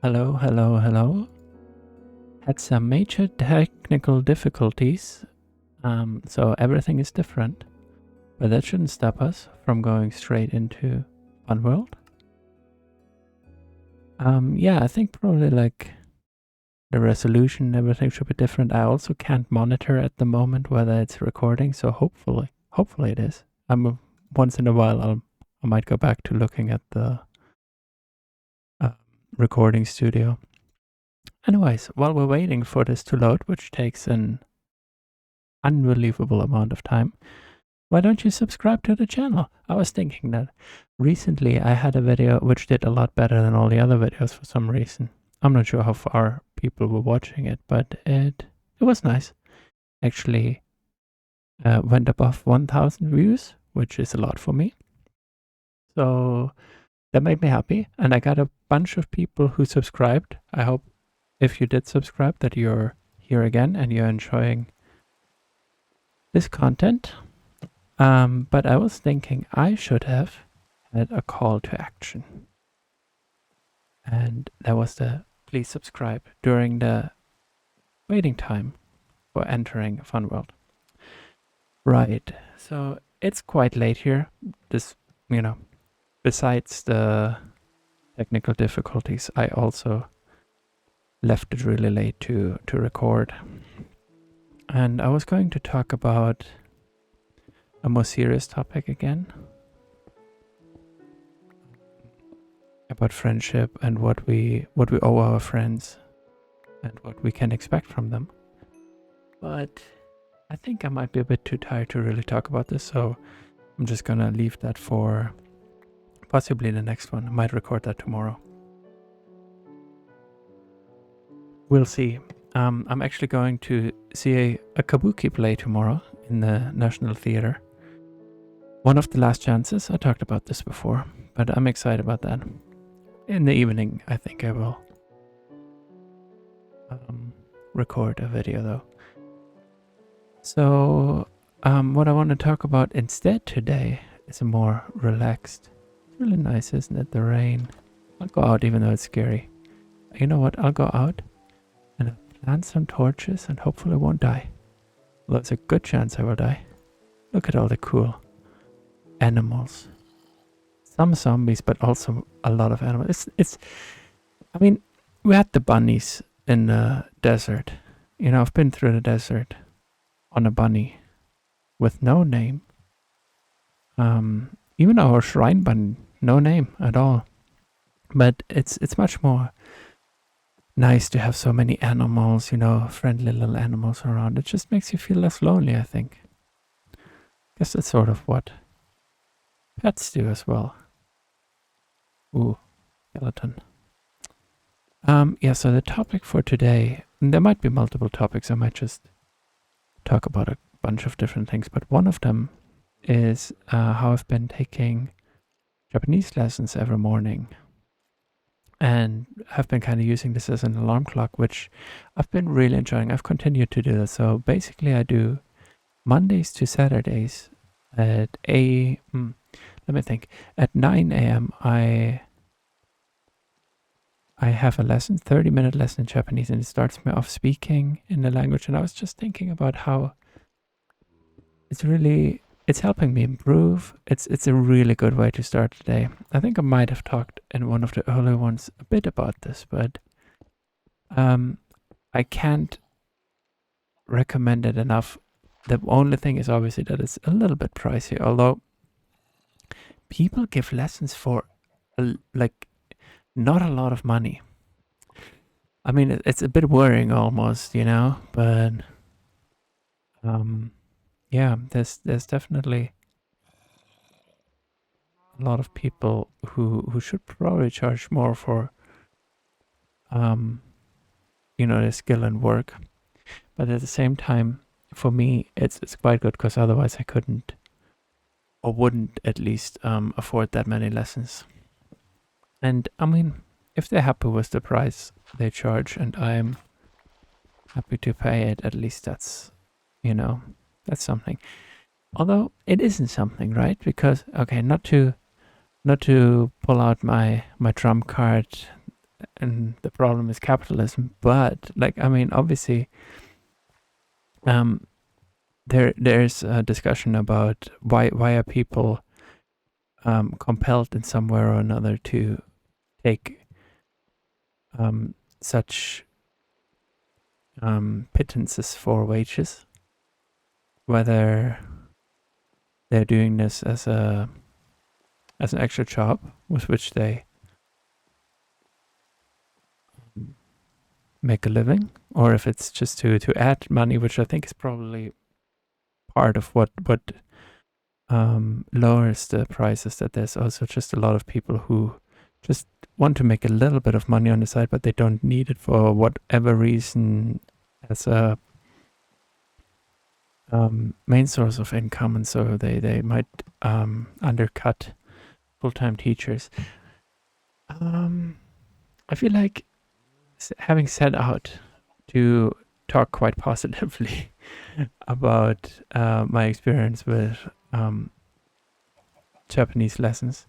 Hello, hello, hello. Had some major technical difficulties, so everything is different. But that shouldn't stop us from going straight into funworld. Yeah, I think probably like the resolution, everything should be different. I also can't monitor at the moment whether it's recording, so hopefully it is. Once in a while I might go back to looking at the recording studio. Anyways, while we're waiting for this to load, which takes an unbelievable amount of time, why don't you subscribe to the channel? I was thinking that recently I had a video which did a lot better than all the other videos for some reason. I'm not sure how far people were watching it, but it was nice. Actually went above 1,000 views, which is a lot for me. So that made me happy, and I got a bunch of people who subscribed. I hope if you did subscribe that you're here again and you're enjoying this content. But I was thinking I should have had a call to action. And that was the please subscribe during the waiting time for entering funworld. Right, so it's quite late here. This, besides the technical difficulties, I also left it really late to record. And I was going to talk about a more serious topic again, about friendship and what we owe our friends and what we can expect from them. But I think I might be a bit too tired to really talk about this, so I'm just gonna leave that for possibly the next one. I might record that tomorrow. We'll see. I'm actually going to see a kabuki play tomorrow in the National Theatre. One of the last chances. I talked about this before, but I'm excited about that. In the evening, I think I will record a video though. So, what I want to talk about instead today is a more relaxed. It's really nice, isn't it? The rain. I'll go out even though it's scary. You know what? I'll go out and I'll plant some torches and hopefully I won't die. Well, there's a good chance I will die. Look at all the cool animals. Some zombies, but also a lot of animals. I mean, we had the bunnies in the desert. I've been through the desert on a bunny with no name. Even our shrine bunny, no name at all. But it's much more nice to have so many animals, friendly little animals around. It just makes you feel less lonely, I think. Guess that's sort of what pets do as well. Ooh, skeleton. Yeah, so the topic for today, and there might be multiple topics. I might just talk about a bunch of different things, but one of them is how I've been taking Japanese lessons every morning. And I've been kind of using this as an alarm clock, which I've been really enjoying. I've continued to do this. So basically I do Mondays to Saturdays at at 9 a.m. I have a lesson, 30-minute lesson in Japanese, and it starts me off speaking in the language. And I was just thinking about how it's helping me improve. It's a really good way to start the day. I think I might have talked in one of the earlier ones a bit about this, but I can't recommend it enough. The only thing is obviously that it's a little bit pricey, although people give lessons for not a lot of money. I mean, it's a bit worrying almost, but yeah, there's definitely a lot of people who should probably charge more for their skill and work. But at the same time, for me, it's quite good because otherwise I couldn't or wouldn't at least afford that many lessons. And I mean, if they're happy with the price they charge and I'm happy to pay it, at least that's something. Although it isn't something, right? Because, okay, not to pull out my trump card and the problem is capitalism. But like, I mean, obviously, um, there's a discussion about why are people compelled in some way or another to take such pittances for wages, whether they're doing this as an extra job with which they make a living, or if it's just to add money, which I think is probably part of what lowers the prices. That there's also just a lot of people who just want to make a little bit of money on the side, but they don't need it for whatever reason as a main source of income, and so they might undercut full-time teachers. I feel like having set out to talk quite positively about my experience with Japanese lessons,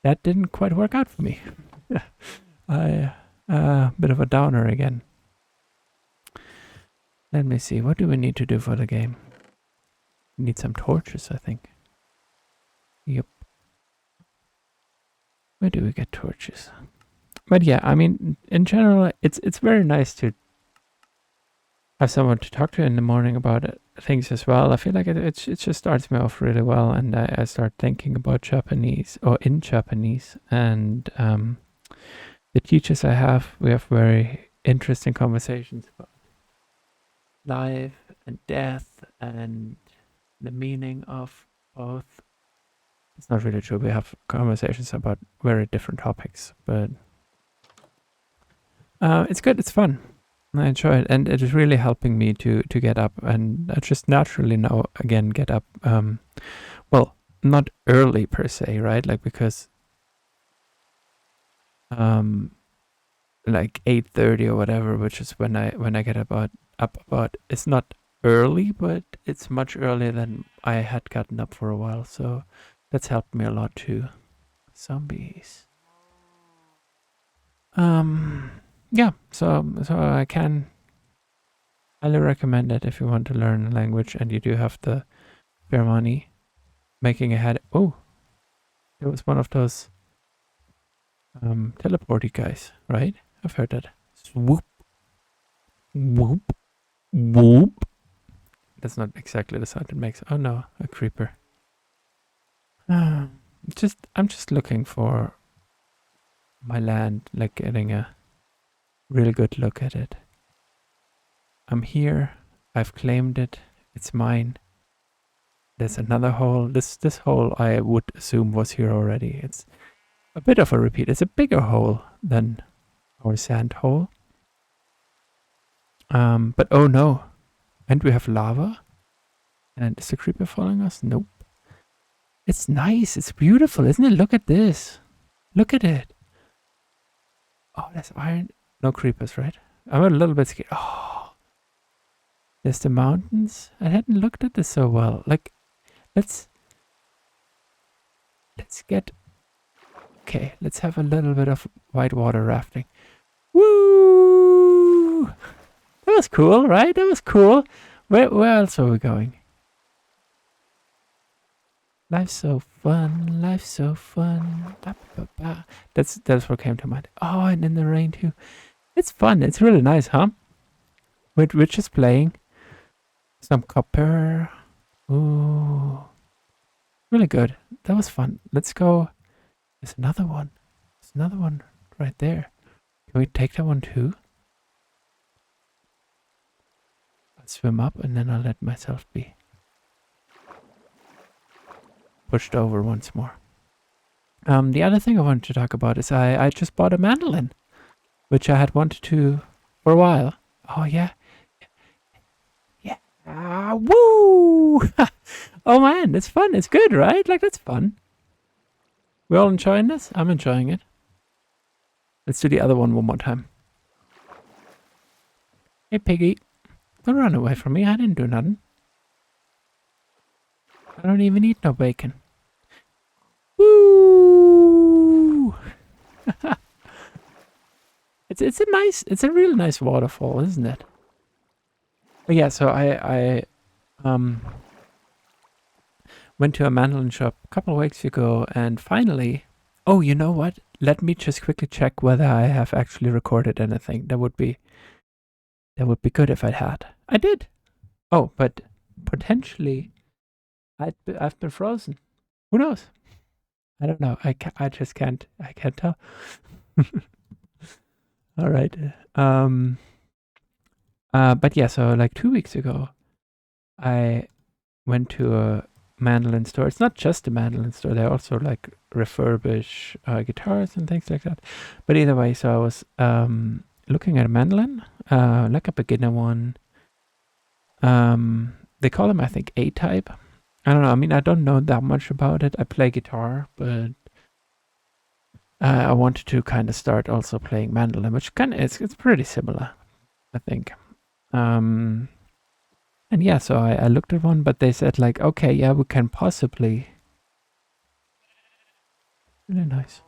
that didn't quite work out for me. I bit of a downer again. Let me see, what do we need to do for the game? We need some torches, I think. Yep. Where do we get torches? But yeah, I mean, in general, it's very nice to have someone to talk to in the morning about things as well. I feel like it just starts me off really well, and I start thinking about Japanese, or in Japanese, and the teachers I have, we have very interesting conversations about life and death and the meaning of both. It's not really true. We have conversations about very different topics, but it's good. It's fun. I enjoy it, and it is really helping me to get up, and I just naturally now again get up. Well, not early per se, right? Like, because like 8:30 or whatever, which is when I get up about. It's not early, but it's much earlier than I had gotten up for a while. So that's helped me a lot too. Zombies. Yeah. So I can highly recommend it if you want to learn a language and you do have the spare money. Making a head. Oh, it was one of those teleporty guys, right? I've heard that. Swoop, whoop, whoop. That's not exactly the sound it makes. Oh no, a creeper. I'm just looking for my land, like getting a really good look at it. I'm here. I've claimed it. It's mine. There's another hole. This hole I would assume was here already. It's a bit of a repeat. It's a bigger hole than our sand hole. But oh no. And we have lava? And is the creeper following us? Nope. It's nice. It's beautiful, isn't it? Look at this. Look at it. Oh, there's iron. No creepers, right? I'm a little bit scared. Oh. There's the mountains. I hadn't looked at this so well. Like, let's get... Okay, let's have a little bit of whitewater rafting. Woo! That was cool, right? That was cool. Where else are we going? Life's so fun. Life's so fun. Ba, ba, ba. That's what came to mind. Oh, and in the rain too. It's fun. It's really nice, huh? We're just playing some copper. Ooh, really good. That was fun. Let's go. There's another one. There's another one right there. Can we take that one too? I'll swim up and then I'll let myself be pushed over once more. The other thing I wanted to talk about is I just bought a mandolin, which I had wanted to for a while. Oh yeah. Yeah. Woo! Oh man, it's fun. It's good, right? Like, that's fun. We all enjoying this? I'm enjoying it. Let's do the other one more time. Hey, piggy. Don't run away from me. I didn't do nothing. I don't even eat no bacon. Woo! it's a real nice waterfall, isn't it? But yeah, so I went to a mandolin shop a couple of weeks ago, and finally, oh, you know what? Let me just quickly check whether I have actually recorded anything. That would be good if I had. I did. Oh, but potentially I've been frozen. Who knows? I don't know. I just can't. I can't tell. All right. But yeah. So like 2 weeks ago, I went to a mandolin store. It's not just a mandolin store. They also like refurbish guitars and things like that. But either way, so I was looking at a mandolin, like a beginner one. They call them, I think, A-type. I don't know. I mean, I don't know that much about it. I play guitar, but I wanted to kind of start also playing mandolin, which kind of it's pretty similar, I think. And yeah, so I looked at one, but they said like, okay, yeah, we can possibly. Really nice.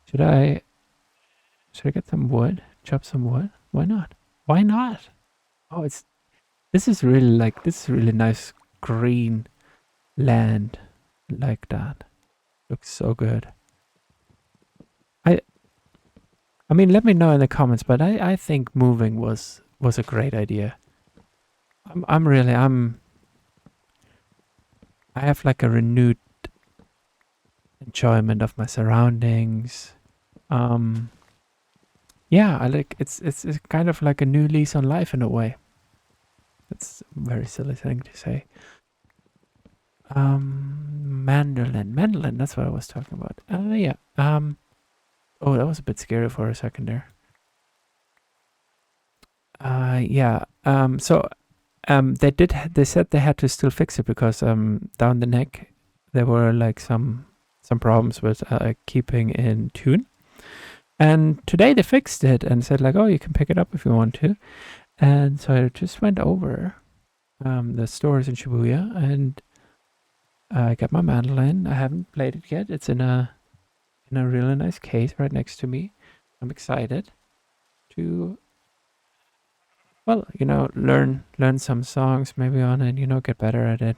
Should I get some wood? Chop some wood? Why not? Why not? Oh, this is really nice green land like that. Looks so good. I mean, let me know in the comments, but I think moving was a great idea. I have like a renewed enjoyment of my surroundings. Yeah, I like it's kind of like a new lease on life in a way. That's a very silly thing to say. Mandolin, that's what I was talking about. Yeah. Oh, that was a bit scary for a second there. Yeah. So, they said they had to still fix it because down the neck there were like some problems with keeping in tune. And today they fixed it and said like, oh, you can pick it up if you want to. And so I just went over the stores in Shibuya and I got my mandolin. I haven't played it yet. It's in a really nice case right next to me. I'm excited to, well, learn some songs maybe on it, get better at it.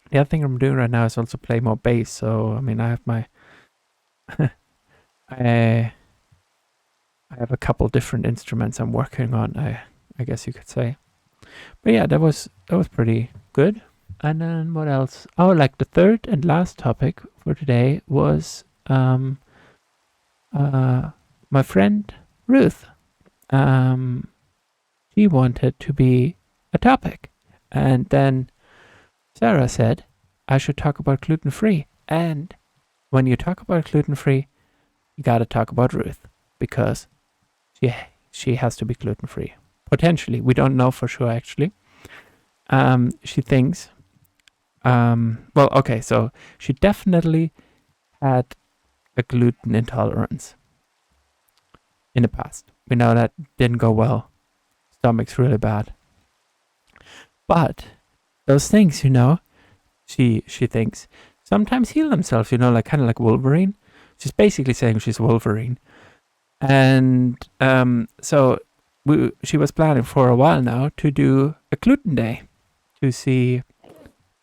The other thing I'm doing right now is also play more bass. So I mean, I have my I have a couple different instruments I'm working on. I guess you could say. But yeah, that was pretty good. And then what else? Oh, like the third and last topic for today was my friend Ruth. She wanted to be a topic, and then Sarah said I should talk about gluten-free. And when you talk about gluten-free, you gotta talk about Ruth because she has to be gluten-free. Potentially, we don't know for sure actually. She thinks. Well, okay, so she definitely had a gluten intolerance in the past. We know that didn't go well. Stomach's really bad. But those things, she thinks sometimes heal themselves, like kind of like Wolverine. She's basically saying she's Wolverine. And so she was planning for a while now to do a gluten day to see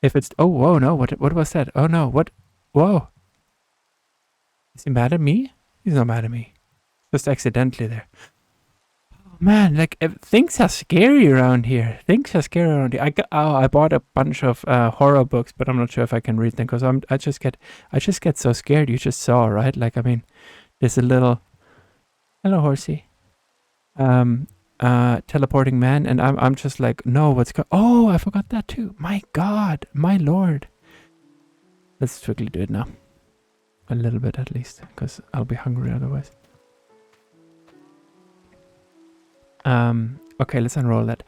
if it's. Oh, whoa, no, what was that? Oh no, what? Whoa. Is he mad at me? He's not mad at me. Just accidentally there. Oh man, like things are scary around here. I bought a bunch of horror books, but I'm not sure if I can read them because I just get so scared. You just saw, right? Like I mean, there's a little hello horsey. Teleporting man, and I'm just like, no, oh, I forgot that too. My God, my Lord. Let's quickly do it now. A little bit at least, because I'll be hungry otherwise. Okay, let's unroll that.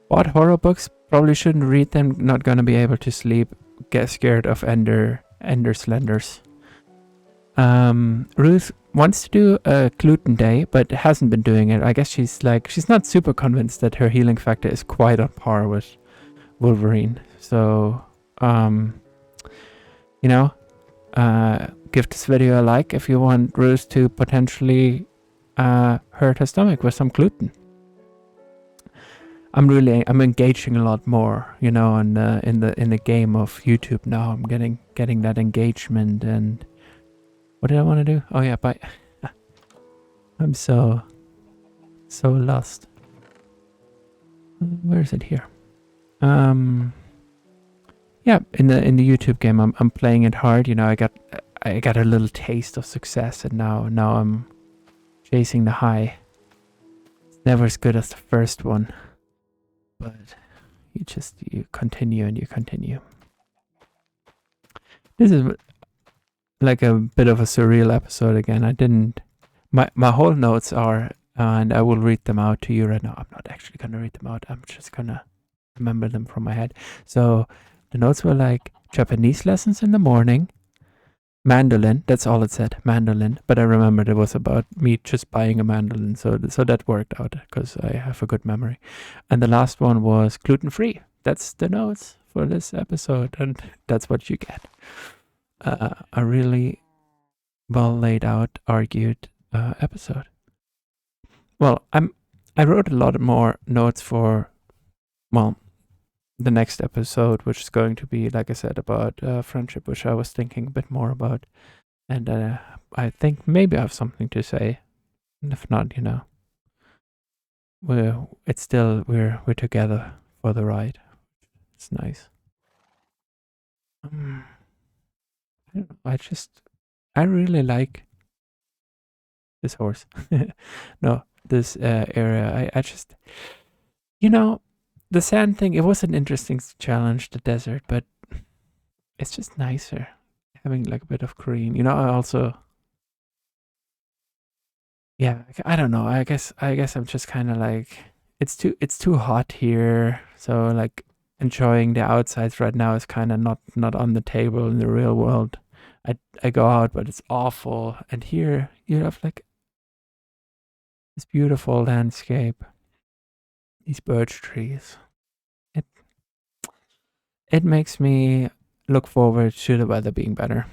Bought horror books, probably shouldn't read them, not gonna be able to sleep, get scared of ender slenders. Ruth wants to do a gluten day, but hasn't been doing it. I guess she's not super convinced that her healing factor is quite on par with Wolverine. So, give this video a like if you want Ruth to potentially hurt her stomach with some gluten. I'm engaging a lot more, in the game of YouTube now. I'm getting that engagement. And what did I want to do? Oh yeah, bye. I'm so lost. Where is it here? Yeah, in the YouTube game, I'm playing it hard. I got a little taste of success, and now I'm chasing the high. It's never as good as the first one, but you continue and you continue. This is like a bit of a surreal episode again. I didn't. My whole notes are, and I will read them out to you right now. I'm not actually gonna read them out. I'm just gonna remember them from my head. So the notes were like Japanese lessons in the morning, mandolin. That's all it said, mandolin. But I remembered it was about me just buying a mandolin, so that worked out because I have a good memory. And the last one was gluten-free. That's the notes for this episode, and that's what you get. A really well laid out, argued episode. Well, I wrote a lot more notes for, well, the next episode, which is going to be, like I said, about friendship, which I was thinking a bit more about. And I think maybe I have something to say. And if not, we're together for the ride. It's nice. I don't know. I really like this horse. No, this area. I just, the sand thing, it was an interesting challenge, the desert, but it's just nicer having like a bit of green. I also, yeah, I don't know. I guess I'm just kind of like, it's too hot here, so like enjoying the outsides right now is kind of not on the table in the real world. I go out, but it's awful, and here you have like this beautiful landscape, these birch trees. It makes me look forward to the weather being better.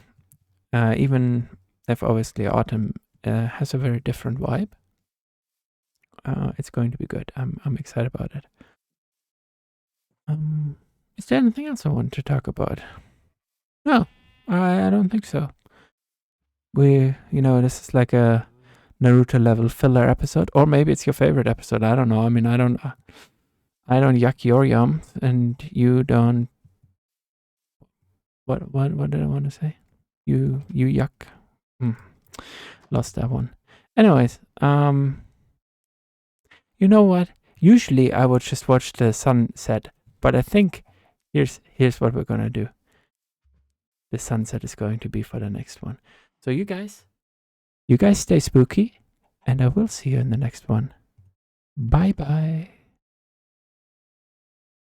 Even if obviously autumn has a very different vibe. It's going to be good. I'm excited about it. Is there anything else I want to talk about? No, I don't think so. This is like a Naruto level filler episode, or maybe it's your favorite episode. I don't know. I mean, I don't yuck your yum, and you don't. What did I want to say? You yuck. Lost that one. Anyways, you know what? Usually I would just watch the sunset, but I think here's what we're gonna do. The sunset is going to be for the next one. So you guys stay spooky, and I will see you in the next one. Bye bye.